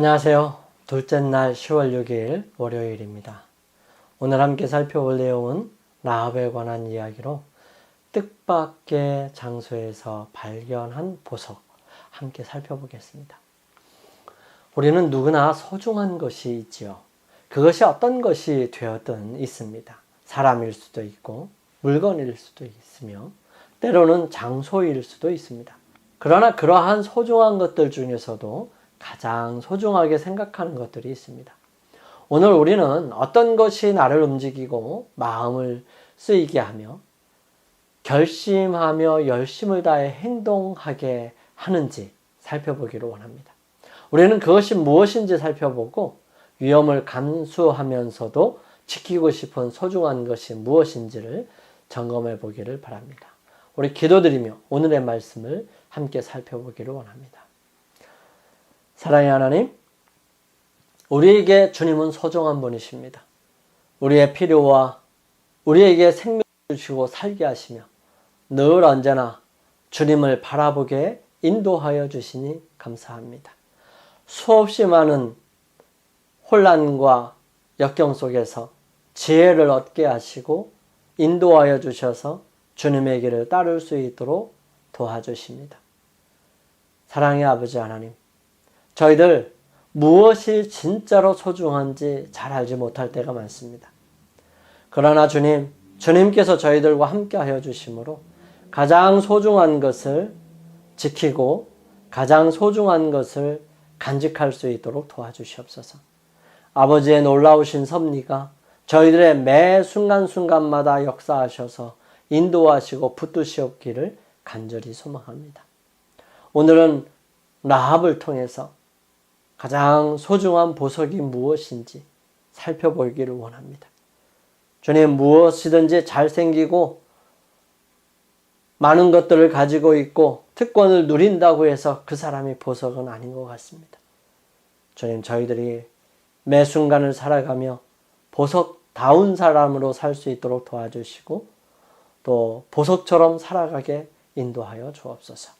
안녕하세요. 둘째 날 10월 6일 월요일입니다. 오늘 함께 살펴볼 내용은 라합에 관한 이야기로 뜻밖의 장소에서 발견한 보석 함께 살펴보겠습니다. 우리는 누구나 소중한 것이 있지요. 그것이 어떤 것이 되었든 있습니다. 사람일 수도 있고 물건일 수도 있으며 때로는 장소일 수도 있습니다. 그러나 그러한 소중한 것들 중에서도 가장 소중하게 생각하는 것들이 있습니다. 오늘 우리는 어떤 것이 나를 움직이고 마음을 쓰이게 하며 결심하며 열심을 다해 행동하게 하는지 살펴보기를 원합니다. 우리는 그것이 무엇인지 살펴보고 위험을 감수하면서도 지키고 싶은 소중한 것이 무엇인지를 점검해 보기를 바랍니다. 우리 기도드리며 오늘의 말씀을 함께 살펴보기를 원합니다. 사랑의 하나님, 우리에게 주님은 소중한 분이십니다. 우리의 필요와 우리에게 생명을 주시고 살게 하시며 늘 언제나 주님을 바라보게 인도하여 주시니 감사합니다. 수없이 많은 혼란과 역경 속에서 지혜를 얻게 하시고 인도하여 주셔서 주님의 길을 따를 수 있도록 도와주십니다. 사랑의 아버지 하나님, 저희들 무엇이 진짜로 소중한지 잘 알지 못할 때가 많습니다. 그러나 주님께서 저희들과 함께 하여 주심으로 가장 소중한 것을 지키고 가장 소중한 것을 간직할 수 있도록 도와주시옵소서. 아버지의 놀라우신 섭리가 저희들의 매 순간순간마다 역사하셔서 인도하시고 붙드시옵기를 간절히 소망합니다. 오늘은 라합을 통해서 가장 소중한 보석이 무엇인지 살펴보기를 원합니다. 주님, 무엇이든지 잘생기고 많은 것들을 가지고 있고 특권을 누린다고 해서 그 사람이 보석은 아닌 것 같습니다. 주님, 저희들이 매 순간을 살아가며 보석다운 사람으로 살 수 있도록 도와주시고 또 보석처럼 살아가게 인도하여 주옵소서.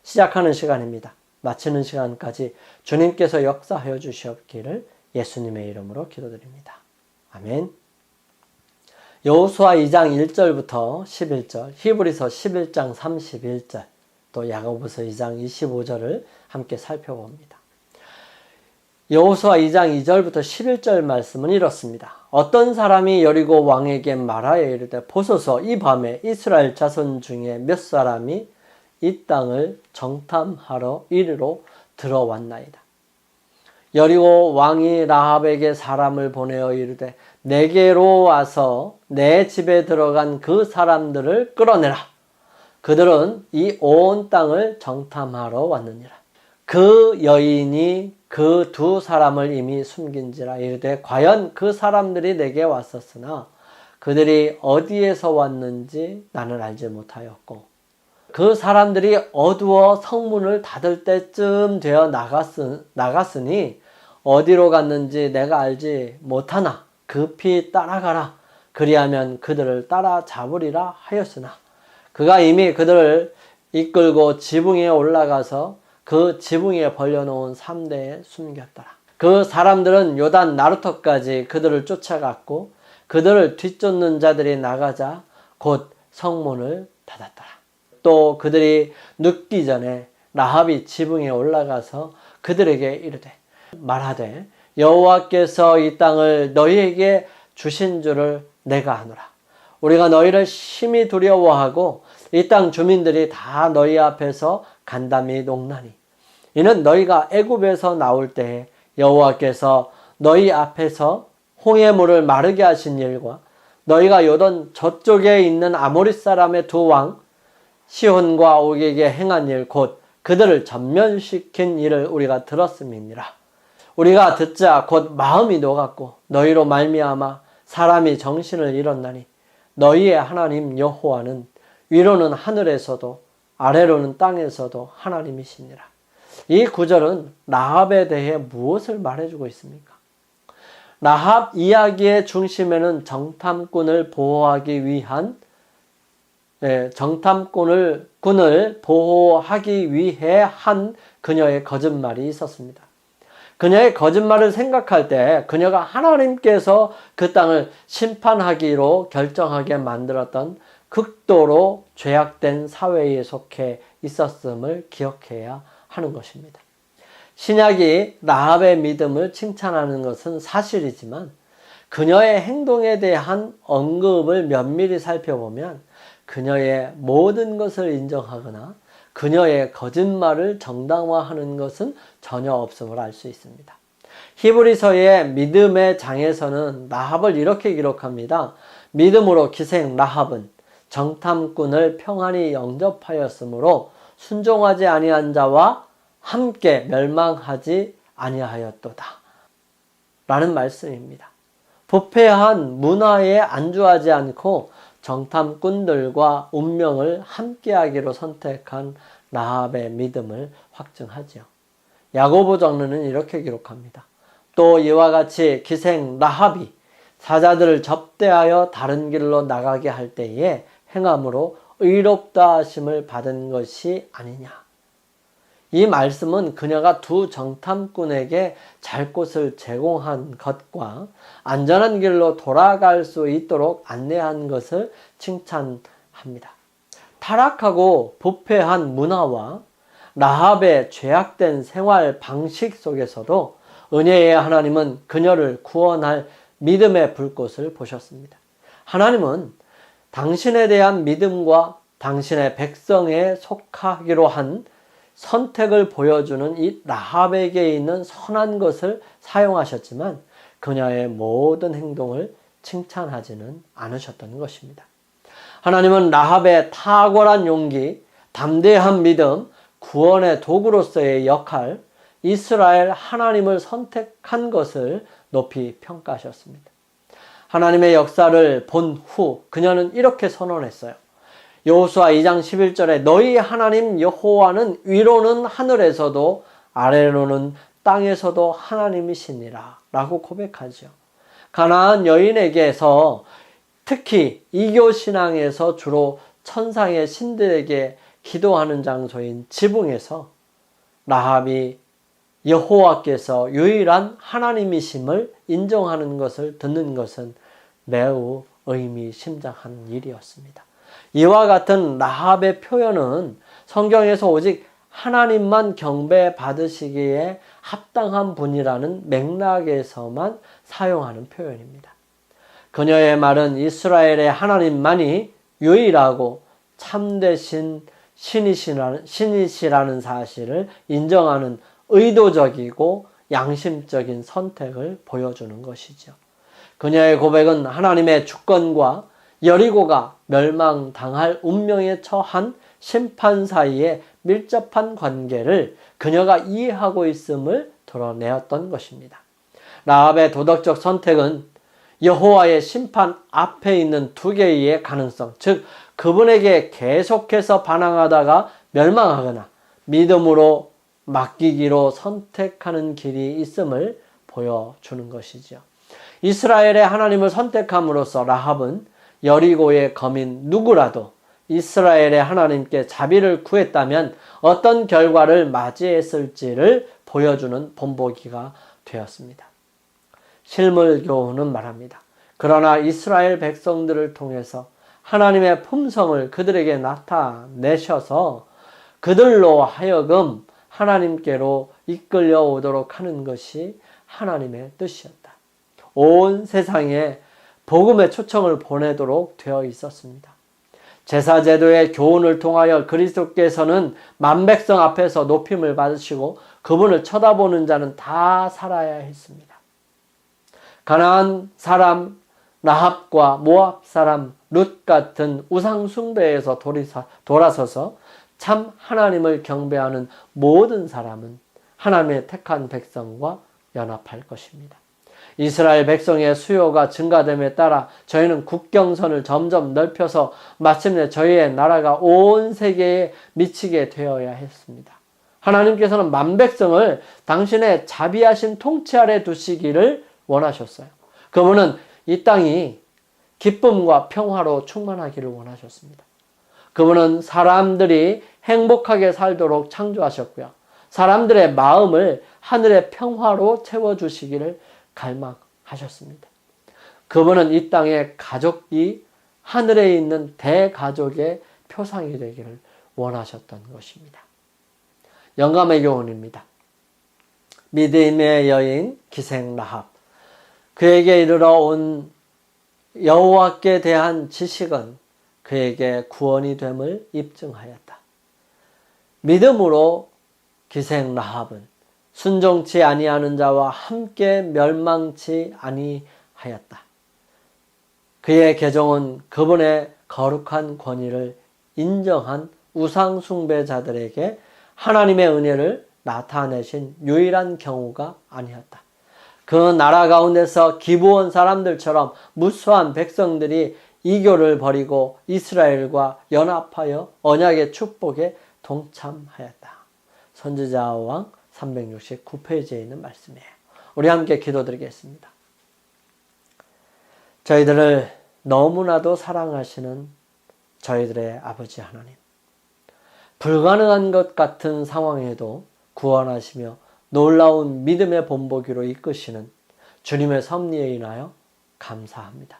시작하는 시간입니다. 마치는 시간까지 주님께서 역사하여 주시옵기를 예수님의 이름으로 기도드립니다. 아멘. 여호수아 2장 1절부터 11절, 히브리서 11장 31절, 또 야고보서 2장 25절을 함께 살펴봅니다. 여호수아 2장 2절부터 11절 말씀은 이렇습니다. 어떤 사람이 여리고 왕에게 말하여 이르되 보소서, 이 밤에 이스라엘 자손 중에 몇 사람이 이 땅을 정탐하러 이리로 들어왔나이다. 여리고 왕이 라합에게 사람을 보내어 이르되 내게로 와서 내 집에 들어간 그 사람들을 끌어내라. 그들은 이 온 땅을 정탐하러 왔느니라. 그 여인이 그 두 사람을 이미 숨긴지라. 이르되 과연 그 사람들이 내게 왔었으나 그들이 어디에서 왔는지 나는 알지 못하였고 그 사람들이 어두워 성문을 닫을 때쯤 되어 나갔으니 어디로 갔는지 내가 알지 못하나 급히 따라가라. 그리하면 그들을 따라잡으리라 하였으나 그가 이미 그들을 이끌고 지붕에 올라가서 그 지붕에 벌려놓은 삼대에 숨겼더라. 그 사람들은 요단 나루터까지 그들을 쫓아갔고 그들을 뒤쫓는 자들이 나가자 곧 성문을 닫았더라. 또 그들이 눕기 전에 라합이 지붕에 올라가서 그들에게 이르되 말하되 여호와께서 이 땅을 너희에게 주신 줄을 내가 아노라. 우리가 너희를 심히 두려워하고 이 땅 주민들이 다 너희 앞에서 간담이 녹나니 이는 너희가 애굽에서 나올 때에 여호와께서 너희 앞에서 홍해 물을 마르게 하신 일과 너희가 요단 저쪽에 있는 아모리 사람의 두 왕 시혼과 옥에게 행한 일 곧 그들을 전면시킨 일을 우리가 들었음이니라. 우리가 듣자 곧 마음이 녹았고 너희로 말미암아 사람이 정신을 잃었나니 너희의 하나님 여호와는 위로는 하늘에서도 아래로는 땅에서도 하나님이시니라. 이 구절은 라합에 대해 무엇을 말해주고 있습니까? 라합 이야기의 중심에는 정탐꾼을 보호하기 위한 정탐꾼을 보호하기 위해 한 그녀의 거짓말이 있었습니다. 그녀의 거짓말을 생각할 때 그녀가 하나님께서 그 땅을 심판하기로 결정하게 만들었던 극도로 죄악된 사회에 속해 있었음을 기억해야 하는 것입니다. 신약이 라합의 믿음을 칭찬하는 것은 사실이지만 그녀의 행동에 대한 언급을 면밀히 살펴보면 그녀의 모든 것을 인정하거나 그녀의 거짓말을 정당화하는 것은 전혀 없음을 알 수 있습니다. 히브리서의 믿음의 장에서는 라합을 이렇게 기록합니다. 믿음으로 기생 라합은 정탐꾼을 평안히 영접하였으므로 순종하지 아니한 자와 함께 멸망하지 아니하였도다. 라는 말씀입니다. 부패한 문화에 안주하지 않고 정탐꾼들과 운명을 함께하기로 선택한 라합의 믿음을 확증하지요. 야고보 장로는 이렇게 기록합니다. 또 이와 같이 기생 라합이 사자들을 접대하여 다른 길로 나가게 할 때에 행함으로 의롭다 하심을 받은 것이 아니냐. 이 말씀은 그녀가 두 정탐꾼에게 잘 곳을 제공한 것과 안전한 길로 돌아갈 수 있도록 안내한 것을 칭찬합니다. 타락하고 부패한 문화와 라합의 죄악된 생활 방식 속에서도 은혜의 하나님은 그녀를 구원할 믿음의 불꽃을 보셨습니다. 하나님은 당신에 대한 믿음과 당신의 백성에 속하기로 한 선택을 보여주는 이 라합에게 있는 선한 것을 사용하셨지만 그녀의 모든 행동을 칭찬하지는 않으셨던 것입니다. 하나님은 라합의 탁월한 용기, 담대한 믿음, 구원의 도구로서의 역할, 이스라엘 하나님을 선택한 것을 높이 평가하셨습니다. 하나님의 역사를 본 후 그녀는 이렇게 선언했어요. 여호수아 2장 11절에 너희 하나님 여호와는 위로는 하늘에서도 아래로는 땅에서도 하나님이시니라 라고 고백하죠. 가나안 여인에게서 특히 이교신앙에서 주로 천상의 신들에게 기도하는 장소인 지붕에서 라합이 여호와께서 유일한 하나님이심을 인정하는 것을 듣는 것은 매우 의미심장한 일이었습니다. 이와 같은 라합의 표현은 성경에서 오직 하나님만 경배받으시기에 합당한 분이라는 맥락에서만 사용하는 표현입니다. 그녀의 말은 이스라엘의 하나님만이 유일하고 참되신 신이시라는 사실을 인정하는 의도적이고 양심적인 선택을 보여주는 것이죠. 그녀의 고백은 하나님의 주권과 여리고가 멸망당할 운명에 처한 심판 사이에 밀접한 관계를 그녀가 이해하고 있음을 드러내었던 것입니다. 라합의 도덕적 선택은 여호와의 심판 앞에 있는 두 개의 가능성, 즉 그분에게 계속해서 반항하다가 멸망하거나 믿음으로 맡기기로 선택하는 길이 있음을 보여주는 것이죠. 이스라엘의 하나님을 선택함으로써 라합은 여리고의 거민 누구라도 이스라엘의 하나님께 자비를 구했다면 어떤 결과를 맞이했을지를 보여주는 본보기가 되었습니다. 실물교훈은 말합니다. 그러나 이스라엘 백성들을 통해서 하나님의 품성을 그들에게 나타내셔서 그들로 하여금 하나님께로 이끌려 오도록 하는 것이 하나님의 뜻이었다. 온 세상에 복음의 초청을 보내도록 되어 있었습니다. 제사제도의 교훈을 통하여 그리스도께서는 만백성 앞에서 높임을 받으시고 그분을 쳐다보는 자는 다 살아야 했습니다. 가나안 사람 라합과 모압 사람 룻 같은 우상 숭배에서 돌아서서 참 하나님을 경배하는 모든 사람은 하나님의 택한 백성과 연합할 것입니다. 이스라엘 백성의 수요가 증가됨에 따라 저희는 국경선을 점점 넓혀서 마침내 저희의 나라가 온 세계에 미치게 되어야 했습니다. 하나님께서는 만백성을 당신의 자비하신 통치 아래 두시기를 원하셨어요. 그분은 이 땅이 기쁨과 평화로 충만하기를 원하셨습니다. 그분은 사람들이 행복하게 살도록 창조하셨고요. 사람들의 마음을 하늘의 평화로 채워주시기를 갈망하셨습니다. 그분은 이 땅의 가족이 하늘에 있는 대가족의 표상이 되기를 원하셨던 것입니다. 영감의 교훈입니다. 믿음의 여인 기생 라합, 그에게 이르러 온 여호와께 대한 지식은 그에게 구원이 됨을 입증하였다. 믿음으로 기생 라합은 순종치 아니하는 자와 함께 멸망치 아니하였다. 그의 계종은 그분의 거룩한 권위를 인정한 우상 숭배자들에게 하나님의 은혜를 나타내신 유일한 경우가 아니었다. 그 나라 가운데서 기브온 사람들처럼 무수한 백성들이 이교를 버리고 이스라엘과 연합하여 언약의 축복에 동참하였다. 선지자 왕 369페이지에 있는 말씀이에요. 우리 함께 기도드리겠습니다. 저희들을 너무나도 사랑하시는 저희들의 아버지 하나님, 불가능한 것 같은 상황에도 구원하시며 놀라운 믿음의 본보기로 이끄시는 주님의 섭리에 인하여 감사합니다.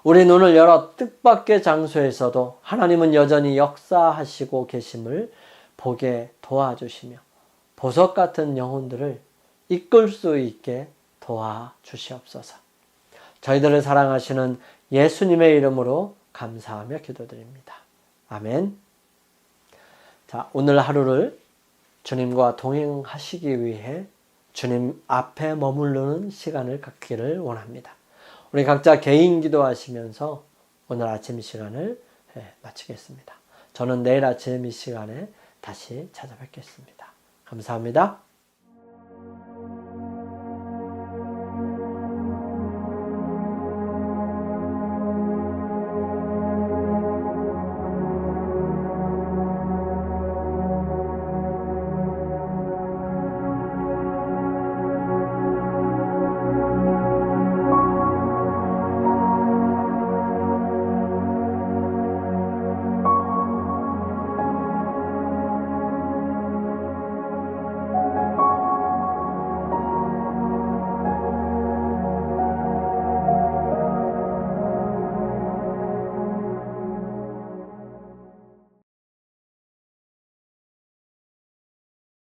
우리 눈을 열어 뜻밖의 장소에서도 하나님은 여전히 역사하시고 계심을 보게 도와주시며 보석 같은 영혼들을 이끌 수 있게 도와주시옵소서. 저희들을 사랑하시는 예수님의 이름으로 감사하며 기도드립니다. 아멘. 자, 오늘 하루를 주님과 동행하시기 위해 주님 앞에 머무르는 시간을 갖기를 원합니다. 우리 각자 개인 기도하시면서 오늘 아침 이 시간을 마치겠습니다. 저는 내일 아침 이 시간에 다시 찾아뵙겠습니다. 감사합니다.